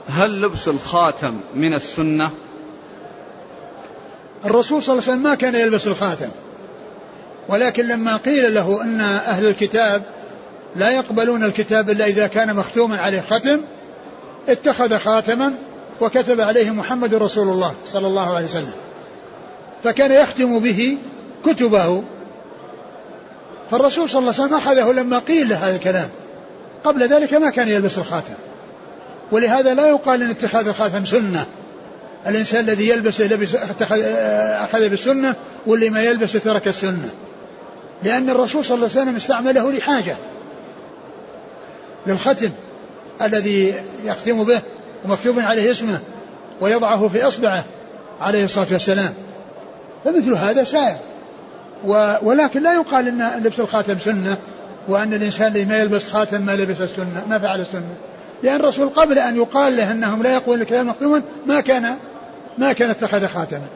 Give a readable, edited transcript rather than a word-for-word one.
هل لبس الخاتم من السنة؟ الرسول صلى الله عليه وسلم ما كان يلبس الخاتم، ولكن لما قيل له أن أهل الكتاب لا يقبلون الكتاب إلا إذا كان مختوما عليه ختم، اتخذ خاتما وكتب عليه محمد رسول الله صلى الله عليه وسلم، فكان يختم به كتبه. فالرسول صلى الله عليه وسلم أخذه لما قيل له هذا الكلام، قبل ذلك ما كان يلبس الخاتم. ولهذا لا يقال أن اتخاذ الخاتم سنة، الإنسان الذي يلبس أخذ بالسنة، واللي ما يلبس ترك السنة، لأن الرسول صلى الله عليه وسلم استعمله لحاجة، للختم الذي يختم به ومكتوب عليه اسمه ويضعه في إصبعه عليه الصلاة والسلام، فمثل هذا سائر. ولكن لا يقال أن لبس الخاتم سنة، وأن الإنسان اللي ما يلبس خاتم ما لبس السنة، ما فعل السنة، لأن الرسول قبل أن يقال له أنهم لا يقولون الكلام مختوما ما كان اتخذ خاتما.